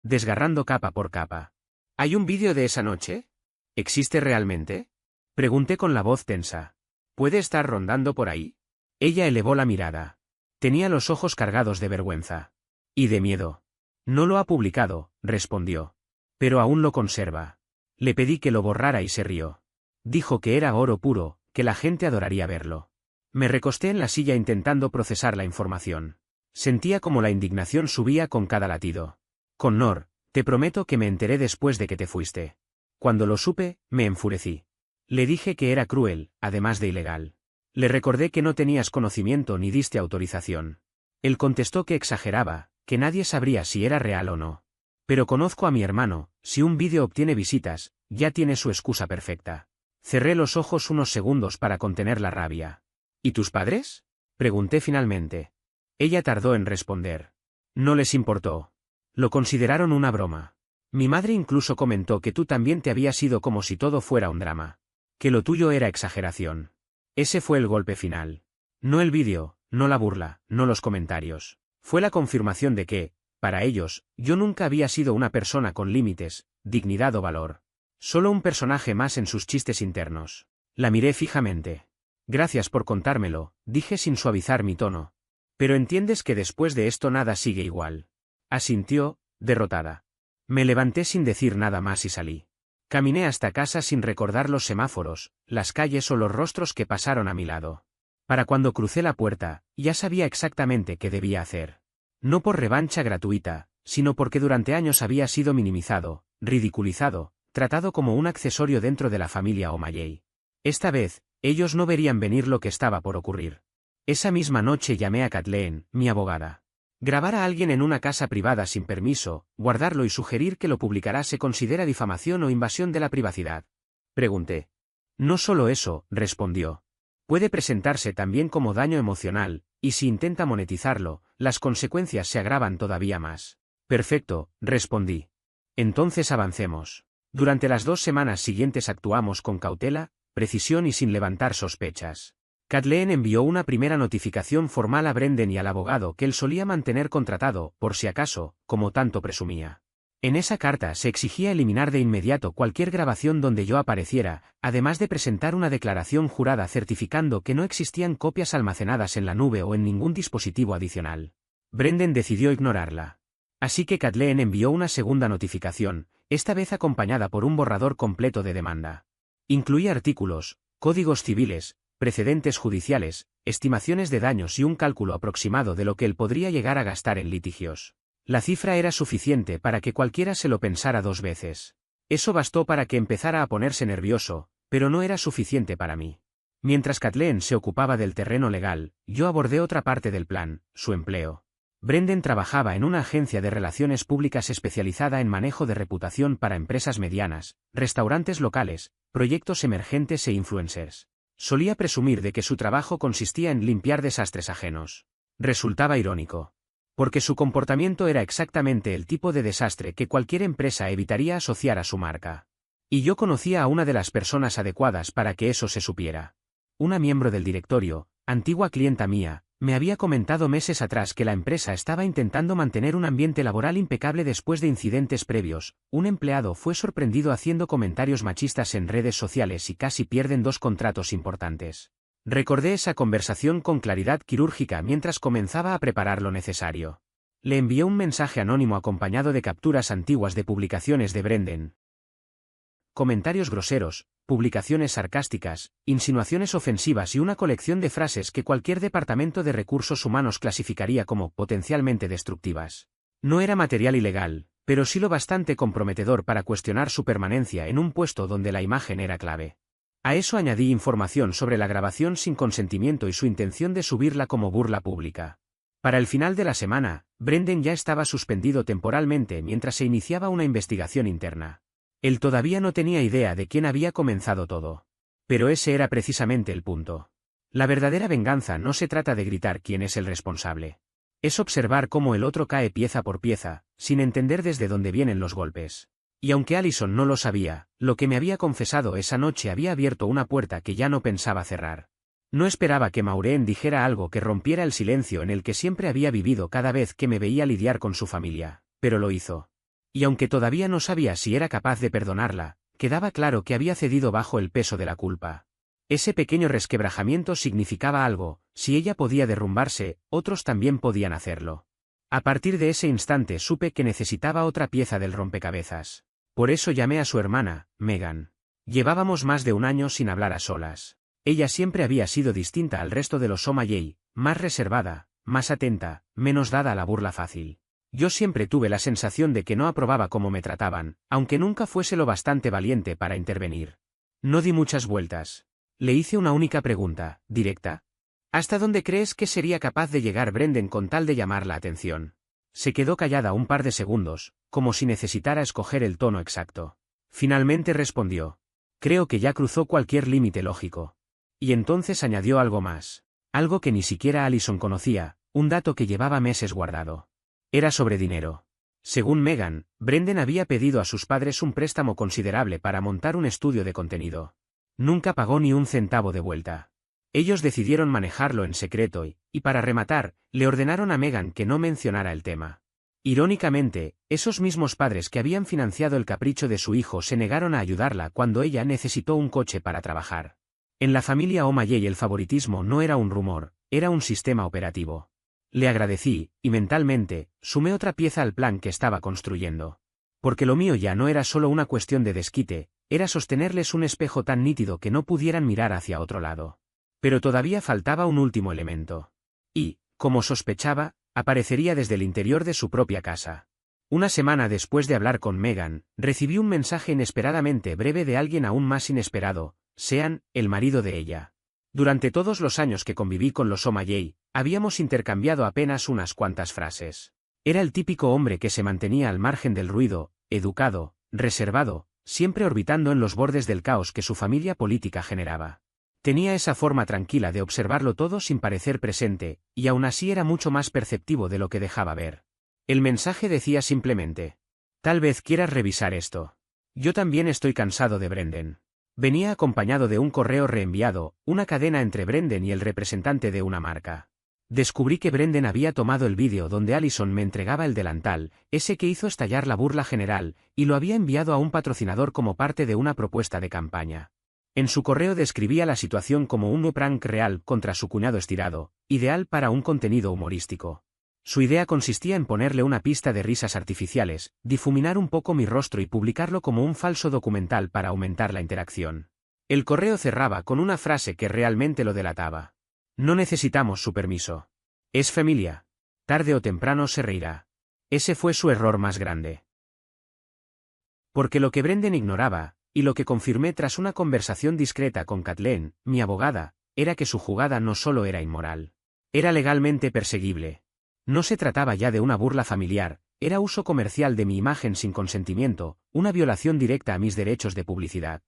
desgarrando capa por capa. ¿Hay un vídeo de esa noche? ¿Existe realmente?, pregunté con la voz tensa. ¿Puede estar rondando por ahí? Ella elevó la mirada. Tenía los ojos cargados de vergüenza. Y de miedo. No lo ha publicado, respondió. Pero aún lo conserva. Le pedí que lo borrara y se rió. Dijo que era oro puro, que la gente adoraría verlo. Me recosté en la silla intentando procesar la información. Sentía como la indignación subía con cada latido. Connor, te prometo que me enteré después de que te fuiste. Cuando lo supe, me enfurecí. Le dije que era cruel, además de ilegal. Le recordé que no tenías conocimiento ni diste autorización. Él contestó que exageraba, que nadie sabría si era real o no. Pero conozco a mi hermano, si un vídeo obtiene visitas, ya tiene su excusa perfecta. Cerré los ojos unos segundos para contener la rabia. ¿Y tus padres?, pregunté finalmente. Ella tardó en responder. No les importó. Lo consideraron una broma. Mi madre incluso comentó que tú también te habías ido como si todo fuera un drama. Que lo tuyo era exageración. Ese fue el golpe final. No el vídeo, no la burla, no los comentarios. Fue la confirmación de que, para ellos, yo nunca había sido una persona con límites, dignidad o valor. Solo un personaje más en sus chistes internos. La miré fijamente. Gracias por contármelo, dije sin suavizar mi tono. Pero entiendes que después de esto nada sigue igual. Asintió, derrotada. Me levanté sin decir nada más y salí. Caminé hasta casa sin recordar los semáforos, las calles o los rostros que pasaron a mi lado. Para cuando crucé la puerta, ya sabía exactamente qué debía hacer. No por revancha gratuita, sino porque durante años había sido minimizado, ridiculizado, tratado como un accesorio dentro de la familia O'Malley. Esta vez, ellos no verían venir lo que estaba por ocurrir. Esa misma noche llamé a Kathleen, mi abogada. Grabar a alguien en una casa privada sin permiso, guardarlo y sugerir que lo publicará se considera difamación o invasión de la privacidad. Pregunté. No solo eso, respondió. Puede presentarse también como daño emocional, y si intenta monetizarlo, las consecuencias se agravan todavía más. Perfecto, respondí. Entonces avancemos. Durante las 2 semanas siguientes actuamos con cautela, precisión y sin levantar sospechas. Kathleen envió una primera notificación formal a Brendan y al abogado que él solía mantener contratado, por si acaso, como tanto presumía. En esa carta se exigía eliminar de inmediato cualquier grabación donde yo apareciera, además de presentar una declaración jurada certificando que no existían copias almacenadas en la nube o en ningún dispositivo adicional. Brendan decidió ignorarla. Así que Kathleen envió una segunda notificación, esta vez acompañada por un borrador completo de demanda. Incluía artículos, códigos civiles, precedentes judiciales, estimaciones de daños y un cálculo aproximado de lo que él podría llegar a gastar en litigios. La cifra era suficiente para que cualquiera se lo pensara 2 veces. Eso bastó para que empezara a ponerse nervioso, pero no era suficiente para mí. Mientras Kathleen se ocupaba del terreno legal, yo abordé otra parte del plan, su empleo. Brendan trabajaba en una agencia de relaciones públicas especializada en manejo de reputación para empresas medianas, restaurantes locales, proyectos emergentes e influencers. Solía presumir de que su trabajo consistía en limpiar desastres ajenos. Resultaba irónico. Porque su comportamiento era exactamente el tipo de desastre que cualquier empresa evitaría asociar a su marca. Y yo conocía a una de las personas adecuadas para que eso se supiera. Una miembro del directorio, antigua clienta mía, me había comentado meses atrás que la empresa estaba intentando mantener un ambiente laboral impecable después de incidentes previos. Un empleado fue sorprendido haciendo comentarios machistas en redes sociales y casi pierden 2 contratos importantes. Recordé esa conversación con claridad quirúrgica mientras comenzaba a preparar lo necesario. Le envié un mensaje anónimo acompañado de capturas antiguas de publicaciones de Brendan. Comentarios groseros, publicaciones sarcásticas, insinuaciones ofensivas y una colección de frases que cualquier departamento de recursos humanos clasificaría como potencialmente destructivas. No era material ilegal, pero sí lo bastante comprometedor para cuestionar su permanencia en un puesto donde la imagen era clave. A eso añadí información sobre la grabación sin consentimiento y su intención de subirla como burla pública. Para el final de la semana, Brendan ya estaba suspendido temporalmente mientras se iniciaba una investigación interna. Él todavía no tenía idea de quién había comenzado todo. Pero ese era precisamente el punto. La verdadera venganza no se trata de gritar quién es el responsable. Es observar cómo el otro cae pieza por pieza, sin entender desde dónde vienen los golpes. Y aunque Allison no lo sabía, lo que me había confesado esa noche había abierto una puerta que ya no pensaba cerrar. No esperaba que Maureen dijera algo que rompiera el silencio en el que siempre había vivido cada vez que me veía lidiar con su familia, pero lo hizo. Y aunque todavía no sabía si era capaz de perdonarla, quedaba claro que había cedido bajo el peso de la culpa. Ese pequeño resquebrajamiento significaba algo: si ella podía derrumbarse, otros también podían hacerlo. A partir de ese instante supe que necesitaba otra pieza del rompecabezas. Por eso llamé a su hermana, Megan. Llevábamos más de 1 año sin hablar a solas. Ella siempre había sido distinta al resto de los O'Malley, más reservada, más atenta, menos dada a la burla fácil. Yo siempre tuve la sensación de que no aprobaba cómo me trataban, aunque nunca fuese lo bastante valiente para intervenir. No di muchas vueltas. Le hice una única pregunta, directa. ¿Hasta dónde crees que sería capaz de llegar Brendan con tal de llamar la atención? Se quedó callada un par de segundos, como si necesitara escoger el tono exacto. Finalmente respondió: creo que ya cruzó cualquier límite lógico. Y entonces añadió algo más. Algo que ni siquiera Allison conocía, un dato que llevaba meses guardado. Era sobre dinero. Según Megan, Brendan había pedido a sus padres un préstamo considerable para montar un estudio de contenido. Nunca pagó ni un centavo de vuelta. Ellos decidieron manejarlo en secreto y para rematar, le ordenaron a Megan que no mencionara el tema. Irónicamente, esos mismos padres que habían financiado el capricho de su hijo se negaron a ayudarla cuando ella necesitó un coche para trabajar. En la familia O'Malley el favoritismo no era un rumor, era un sistema operativo. Le agradecí, y mentalmente, sumé otra pieza al plan que estaba construyendo. Porque lo mío ya no era solo una cuestión de desquite, era sostenerles un espejo tan nítido que no pudieran mirar hacia otro lado. Pero todavía faltaba un último elemento. Y, como sospechaba, aparecería desde el interior de su propia casa. Una semana después de hablar con Megan, recibí un mensaje inesperadamente breve de alguien aún más inesperado: Sean, el marido de ella. Durante todos los años que conviví con los O'Malley, habíamos intercambiado apenas unas cuantas frases. Era el típico hombre que se mantenía al margen del ruido, educado, reservado, siempre orbitando en los bordes del caos que su familia política generaba. Tenía esa forma tranquila de observarlo todo sin parecer presente, y aún así era mucho más perceptivo de lo que dejaba ver. El mensaje decía simplemente: tal vez quieras revisar esto. Yo también estoy cansado de Brendan. Venía acompañado de un correo reenviado, una cadena entre Brendan y el representante de una marca. Descubrí que Brendan había tomado el vídeo donde Allison me entregaba el delantal, ese que hizo estallar la burla general, y lo había enviado a un patrocinador como parte de una propuesta de campaña. En su correo describía la situación como un prank real contra su cuñado estirado, ideal para un contenido humorístico. Su idea consistía en ponerle una pista de risas artificiales, difuminar un poco mi rostro y publicarlo como un falso documental para aumentar la interacción. El correo cerraba con una frase que realmente lo delataba. No necesitamos su permiso. Es familia. Tarde o temprano se reirá. Ese fue su error más grande. Porque lo que Brendan ignoraba, y lo que confirmé tras una conversación discreta con Kathleen, mi abogada, era que su jugada no solo era inmoral. Era legalmente perseguible. No se trataba ya de una burla familiar, era uso comercial de mi imagen sin consentimiento, una violación directa a mis derechos de publicidad.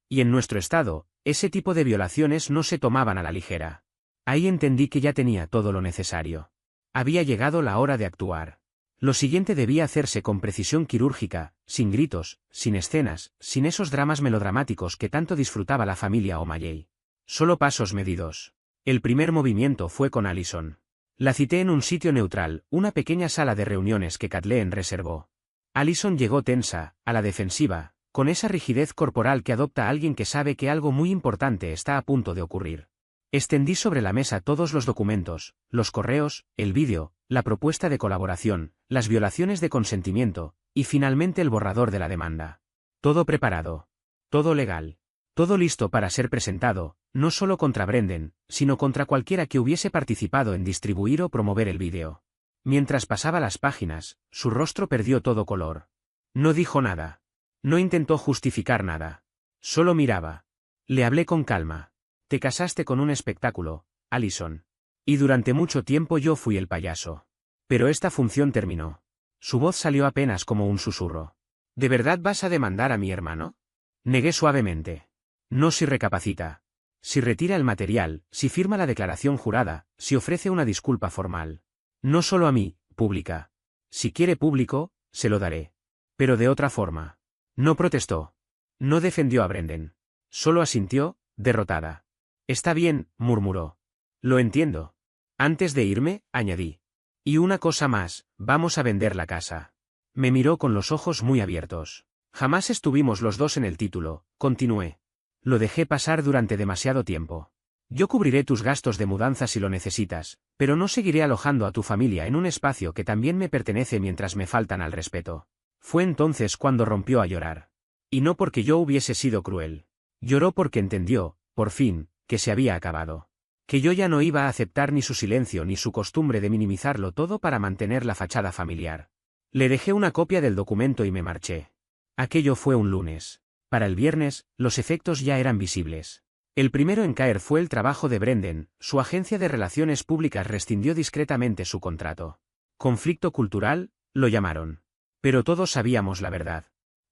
Y en nuestro estado, ese tipo de violaciones no se tomaban a la ligera. Ahí entendí que ya tenía todo lo necesario. Había llegado la hora de actuar. Lo siguiente debía hacerse con precisión quirúrgica, sin gritos, sin escenas, sin esos dramas melodramáticos que tanto disfrutaba la familia O'Malley. Solo pasos medidos. El primer movimiento fue con Allison. La cité en un sitio neutral, una pequeña sala de reuniones que Kathleen reservó. Allison llegó tensa, a la defensiva, con esa rigidez corporal que adopta alguien que sabe que algo muy importante está a punto de ocurrir. Extendí sobre la mesa todos los documentos, los correos, el vídeo, la propuesta de colaboración, las violaciones de consentimiento, y finalmente el borrador de la demanda. Todo preparado. Todo legal. Todo listo para ser presentado, no solo contra Brendan, sino contra cualquiera que hubiese participado en distribuir o promover el vídeo. Mientras pasaba las páginas, su rostro perdió todo color. No dijo nada. No intentó justificar nada. Solo miraba. Le hablé con calma. Te casaste con un espectáculo, Allison. Y durante mucho tiempo yo fui el payaso. Pero esta función terminó. Su voz salió apenas como un susurro. ¿De verdad vas a demandar a mi hermano? Negué suavemente. No si recapacita. Si retira el material, si firma la declaración jurada, si ofrece una disculpa formal. No solo a mí, pública. Si quiere público, se lo daré. Pero de otra forma. No protestó. No defendió a Brendan. Solo asintió, derrotada. Está bien, murmuró. Lo entiendo. Antes de irme, añadí. Y una cosa más, vamos a vender la casa. Me miró con los ojos muy abiertos. Jamás estuvimos los dos en el título, continué. Lo dejé pasar durante demasiado tiempo. Yo cubriré tus gastos de mudanza si lo necesitas, pero no seguiré alojando a tu familia en un espacio que también me pertenece mientras me faltan al respeto. Fue entonces cuando rompió a llorar. Y no porque yo hubiese sido cruel. Lloró porque entendió, por fin, que se había acabado. Que yo ya no iba a aceptar ni su silencio ni su costumbre de minimizarlo todo para mantener la fachada familiar. Le dejé una copia del documento y me marché. Aquello fue un lunes. Para el viernes, los efectos ya eran visibles. El primero en caer fue el trabajo de Brendan, su agencia de relaciones públicas rescindió discretamente su contrato. Conflicto cultural, lo llamaron. Pero todos sabíamos la verdad.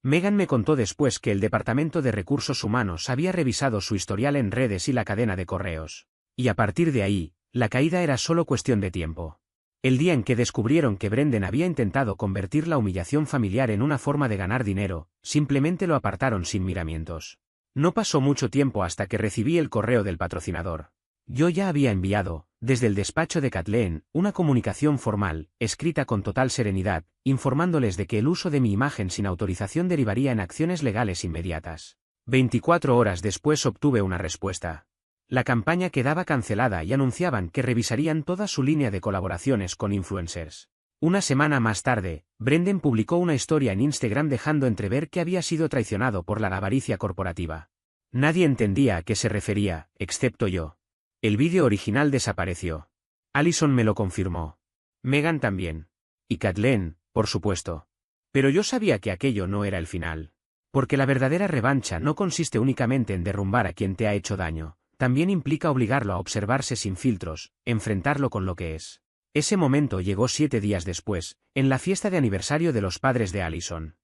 Megan me contó después que el Departamento de Recursos Humanos había revisado su historial en redes y la cadena de correos. Y a partir de ahí, la caída era solo cuestión de tiempo. El día en que descubrieron que Brendan había intentado convertir la humillación familiar en una forma de ganar dinero, simplemente lo apartaron sin miramientos. No pasó mucho tiempo hasta que recibí el correo del patrocinador. Yo ya había enviado, desde el despacho de Kathleen, una comunicación formal, escrita con total serenidad, informándoles de que el uso de mi imagen sin autorización derivaría en acciones legales inmediatas. 24 horas después obtuve una respuesta. La campaña quedaba cancelada y anunciaban que revisarían toda su línea de colaboraciones con influencers. Una semana más tarde, Brendan publicó una historia en Instagram dejando entrever que había sido traicionado por la avaricia corporativa. Nadie entendía a qué se refería, excepto yo. El vídeo original desapareció. Allison me lo confirmó. Megan también. Y Kathleen, por supuesto. Pero yo sabía que aquello no era el final. Porque la verdadera revancha no consiste únicamente en derrumbar a quien te ha hecho daño. También implica obligarlo a observarse sin filtros, enfrentarlo con lo que es. Ese momento llegó 7 días después, en la fiesta de aniversario de los padres de Allison.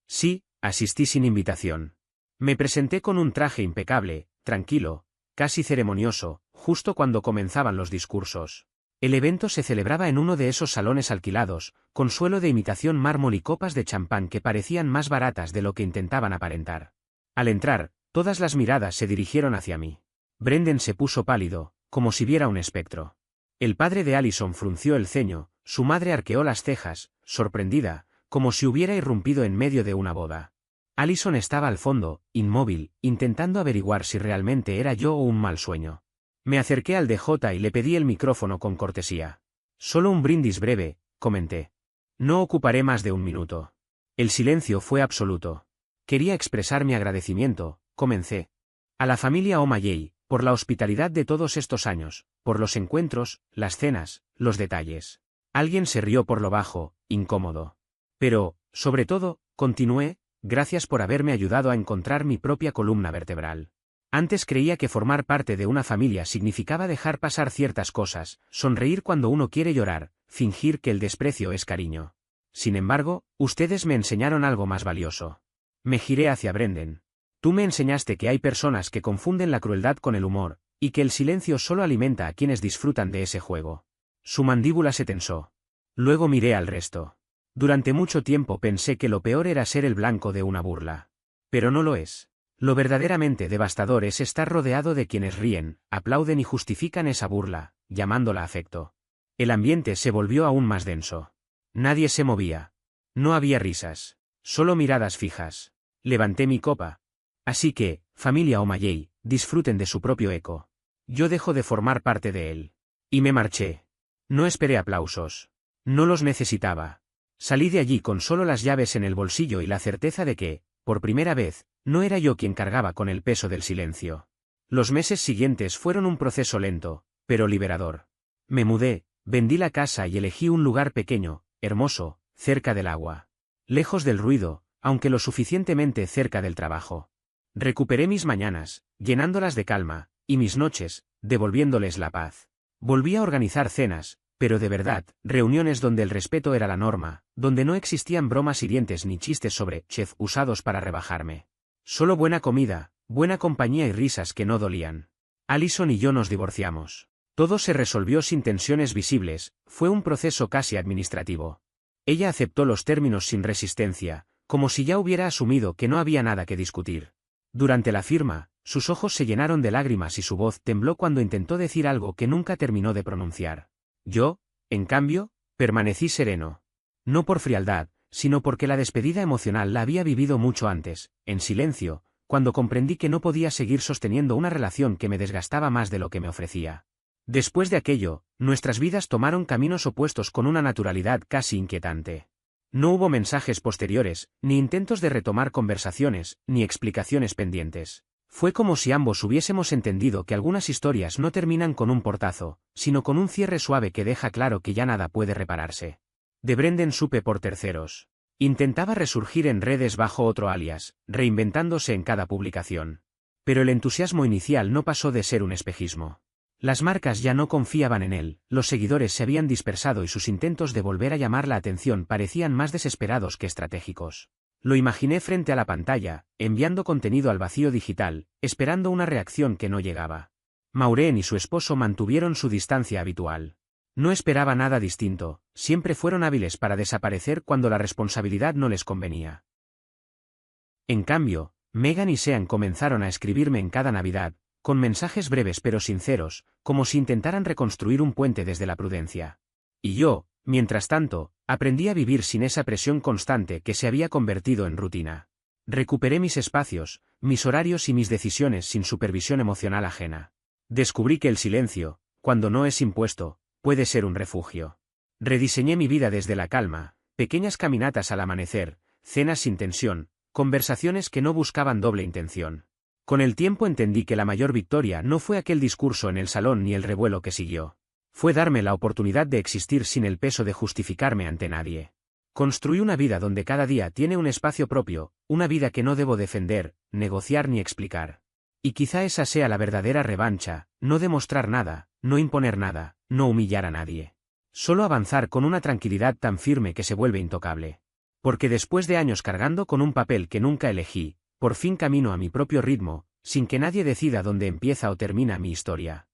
Sí, asistí sin invitación. Me presenté con un traje impecable, tranquilo, casi ceremonioso, justo cuando comenzaban los discursos. El evento se celebraba en uno de esos salones alquilados, con suelo de imitación mármol y copas de champán que parecían más baratas de lo que intentaban aparentar. Al entrar, todas las miradas se dirigieron hacia mí. Brendan se puso pálido, como si viera un espectro. El padre de Allison frunció el ceño, su madre arqueó las cejas, sorprendida, como si hubiera irrumpido en medio de una boda. Allison estaba al fondo, inmóvil, intentando averiguar si realmente era yo o un mal sueño. Me acerqué al DJ y le pedí el micrófono con cortesía. Solo un brindis breve, comenté. No ocuparé más de un minuto. El silencio fue absoluto. Quería expresar mi agradecimiento, comencé. A la familia O'Malley, por la hospitalidad de todos estos años, por los encuentros, las cenas, los detalles. Alguien se rió por lo bajo, incómodo. Pero, sobre todo, continué, gracias por haberme ayudado a encontrar mi propia columna vertebral. Antes creía que formar parte de una familia significaba dejar pasar ciertas cosas, sonreír cuando uno quiere llorar, fingir que el desprecio es cariño. Sin embargo, ustedes me enseñaron algo más valioso. Me giré hacia Brendan. Tú me enseñaste que hay personas que confunden la crueldad con el humor, y que el silencio solo alimenta a quienes disfrutan de ese juego. Su mandíbula se tensó. Luego miré al resto. Durante mucho tiempo pensé que lo peor era ser el blanco de una burla. Pero no lo es. Lo verdaderamente devastador es estar rodeado de quienes ríen, aplauden y justifican esa burla, llamándola afecto. El ambiente se volvió aún más denso. Nadie se movía. No había risas. Solo miradas fijas. Levanté mi copa. Así que, familia O'Malley, disfruten de su propio eco. Yo dejo de formar parte de él. Y me marché. No esperé aplausos. No los necesitaba. Salí de allí con solo las llaves en el bolsillo y la certeza de que, por primera vez, no era yo quien cargaba con el peso del silencio. Los meses siguientes fueron un proceso lento, pero liberador. Me mudé, vendí la casa y elegí un lugar pequeño, hermoso, cerca del agua. Lejos del ruido, aunque lo suficientemente cerca del trabajo. Recuperé mis mañanas, llenándolas de calma, y mis noches, devolviéndoles la paz. Volví a organizar cenas, pero de verdad, reuniones donde el respeto era la norma, donde no existían bromas hirientes ni chistes sobre chef usados para rebajarme. Solo buena comida, buena compañía y risas que no dolían. Alison y yo nos divorciamos. Todo se resolvió sin tensiones visibles, fue un proceso casi administrativo. Ella aceptó los términos sin resistencia, como si ya hubiera asumido que no había nada que discutir. Durante la firma, sus ojos se llenaron de lágrimas y su voz tembló cuando intentó decir algo que nunca terminó de pronunciar. Yo, en cambio, permanecí sereno. No por frialdad, sino porque la despedida emocional la había vivido mucho antes, en silencio, cuando comprendí que no podía seguir sosteniendo una relación que me desgastaba más de lo que me ofrecía. Después de aquello, nuestras vidas tomaron caminos opuestos con una naturalidad casi inquietante. No hubo mensajes posteriores, ni intentos de retomar conversaciones, ni explicaciones pendientes. Fue como si ambos hubiésemos entendido que algunas historias no terminan con un portazo, sino con un cierre suave que deja claro que ya nada puede repararse. De Brendan supe por terceros. Intentaba resurgir en redes bajo otro alias, reinventándose en cada publicación. Pero el entusiasmo inicial no pasó de ser un espejismo. Las marcas ya no confiaban en él, los seguidores se habían dispersado y sus intentos de volver a llamar la atención parecían más desesperados que estratégicos. Lo imaginé frente a la pantalla, enviando contenido al vacío digital, esperando una reacción que no llegaba. Maureen y su esposo mantuvieron su distancia habitual. No esperaba nada distinto, siempre fueron hábiles para desaparecer cuando la responsabilidad no les convenía. En cambio, Megan y Sean comenzaron a escribirme en cada Navidad, con mensajes breves pero sinceros, como si intentaran reconstruir un puente desde la prudencia. Y yo, mientras tanto, aprendí a vivir sin esa presión constante que se había convertido en rutina. Recuperé mis espacios, mis horarios y mis decisiones sin supervisión emocional ajena. Descubrí que el silencio, cuando no es impuesto, puede ser un refugio. Rediseñé mi vida desde la calma, pequeñas caminatas al amanecer, cenas sin tensión, conversaciones que no buscaban doble intención. Con el tiempo entendí que la mayor victoria no fue aquel discurso en el salón ni el revuelo que siguió. Fue darme la oportunidad de existir sin el peso de justificarme ante nadie. Construí una vida donde cada día tiene un espacio propio, una vida que no debo defender, negociar ni explicar. Y quizá esa sea la verdadera revancha, no demostrar nada, no imponer nada, no humillar a nadie. Solo avanzar con una tranquilidad tan firme que se vuelve intocable. Porque después de años cargando con un papel que nunca elegí, por fin camino a mi propio ritmo, sin que nadie decida dónde empieza o termina mi historia.